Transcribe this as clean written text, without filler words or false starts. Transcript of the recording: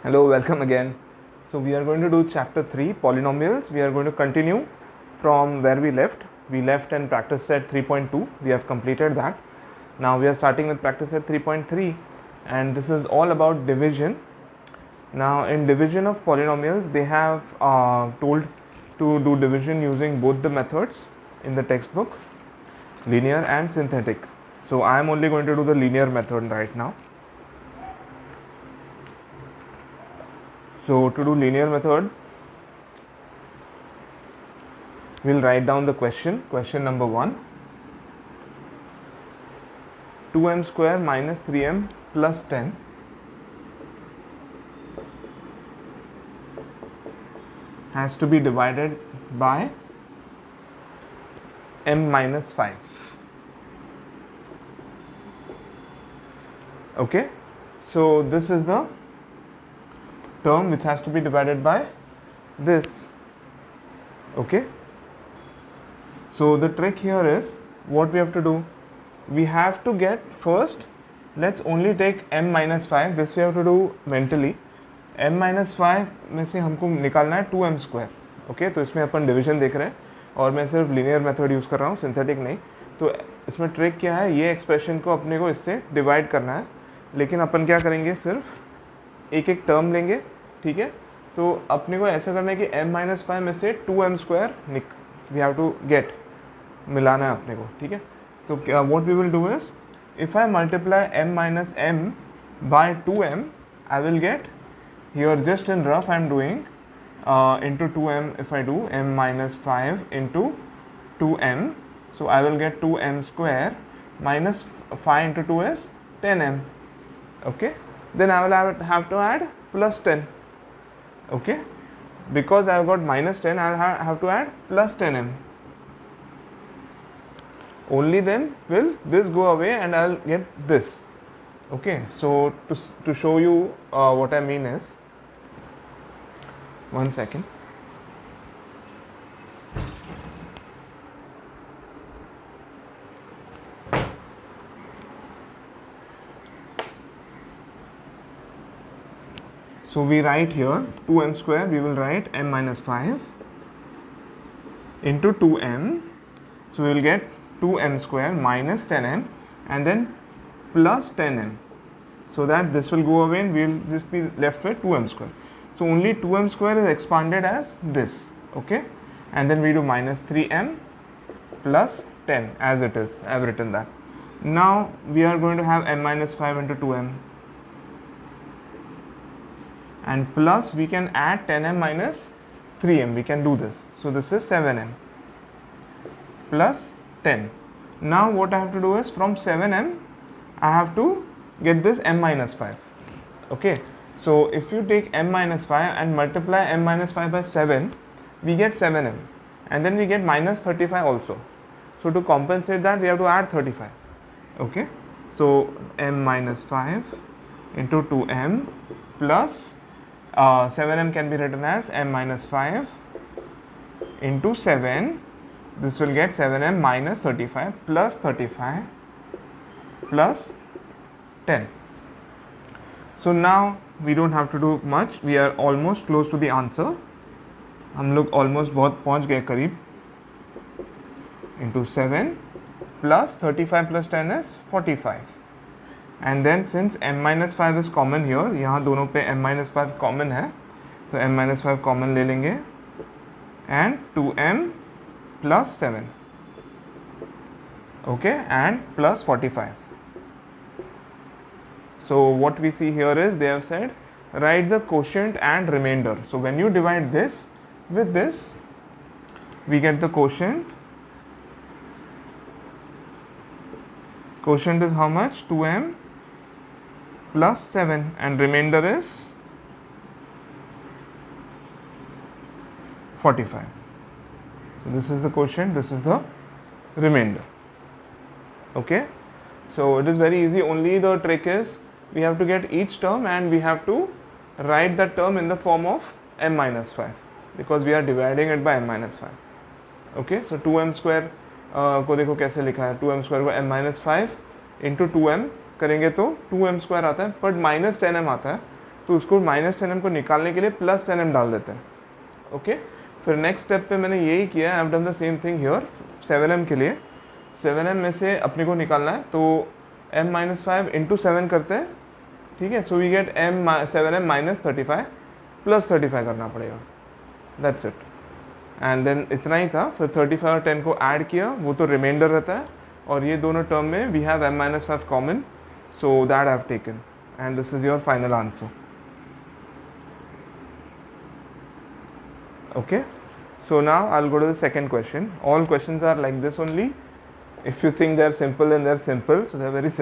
Hello, welcome again. So we are going to do chapter 3, polynomials. We are going to continue from where we left. We left in practice set 3.2. We have completed that. Now we are starting with practice set 3.3, and this is all about division. Now in division of polynomials, they have told to do division using both the methods in the textbook, linear and synthetic. So I am only going to do the linear method right now. So to do linear method, we'll write down the question number 1. 2m square minus 3m plus 10 has to be divided by m minus 5. Okay, so this is the term which has to be divided by this. Okay, so the trick here is what we have to do. We have to get first, let's only take m minus 5. This we have to do mentally. m minus 5 में से हमको निकालना है 2m square. Okay, तो इसमें अपन division देख रहे हैं और मैं सिर्फ लीनियर मेथड यूज़ कर रहा हूँ, सिंथेटिक नहीं. तो इसमें ट्रिक क्या है, ये एक्सप्रेशन को अपने को इससे डिवाइड करना है. लेकिन अपन क्या करेंगे, सिर्फ एक एक टर्म लेंगे. ठीक है, तो अपने को ऐसा करना है कि m माइनस 5 में से 2m square we have to get, मिलाना है अपने को. ठीक है, तो क्या what we will do is, if I multiply m minus m by 2m, I will get here just in rough I am doing into 2m. If I do m minus 5 into 2m, so I will get 2m square minus 5 into 2 is 10m. Okay, then I will have to add plus 10. Okay, because I have got minus 10, I will have to add plus 10m. Only then will this go away and I will get this. Okay, so to show you what I mean is, one second. So we write here 2m square, we will write m minus 5 into 2m. So we will get 2m square minus 10m and then plus 10m. So that this will go away and we will just be left with 2m square. So only 2m square is expanded as this. Okay, and then we do minus 3m plus 10 as it is. I have written that. Now we are going to have m minus 5 into 2m, and plus we can add 10m minus 3m. We can do this. So this is 7m plus 10. Now what I have to do is, from 7m I have to get this m minus 5. Okay, so if you take m minus 5 and multiply m minus 5 by 7, we get 7m, and then we get minus 35 also. So to compensate that, we have to add 35. Okay, so m minus 5 into 2m plus 7m can be written as m minus 5 into 7. This will get 7m minus 35 plus 35 plus 10. So now we don't have to do much. We are almost close to the answer. हम लोग almost बहुत पहुंच गए करीब. Into 7 plus 35 plus 10 is 45. And then since m minus 5 is common here, यहाँ दोनों पे m minus 5 common है, तो m minus 5 common ले लेंगे and 2m plus 7. Okay, and plus 45. So what we see here is, they have said write the quotient and remainder. So when you divide this with this, we get the quotient. Quotient is how much? 2m plus 7, and remainder is 45. So this is the quotient, this is the remainder. Okay, so it is very easy. Only the trick is, we have to get each term and we have to write that term in the form of m minus 5, because we are dividing it by m minus 5. Okay, so 2m square को देखो कैसे लिखा है, 2m square को m minus 5 into 2m करेंगे तो 2m square आता है, बट minus 10m आता है. तो उसको -10m को निकालने के लिए +10m डाल देते हैं. ओके, फिर नेक्स्ट स्टेप पे मैंने यही किया. I have done the same thing here 7m के लिए. 7m में से अपने को निकालना है, तो m-5 इंटू 7 करते हैं. ठीक है, सो वी गेट 7m - 35 + 35 करना पड़ेगा. That's it. एंड देन इतना ही था. फिर 35 और 10 को ऐड किया, वो तो रिमाइंडर रहता है. और ये दोनों टर्म में we have m-5 common, so that I have taken. And this is your final answer. Okay, so now I'll go to the second question. All questions are like this only. If you think they're simple, then they're simple, so they're very simple.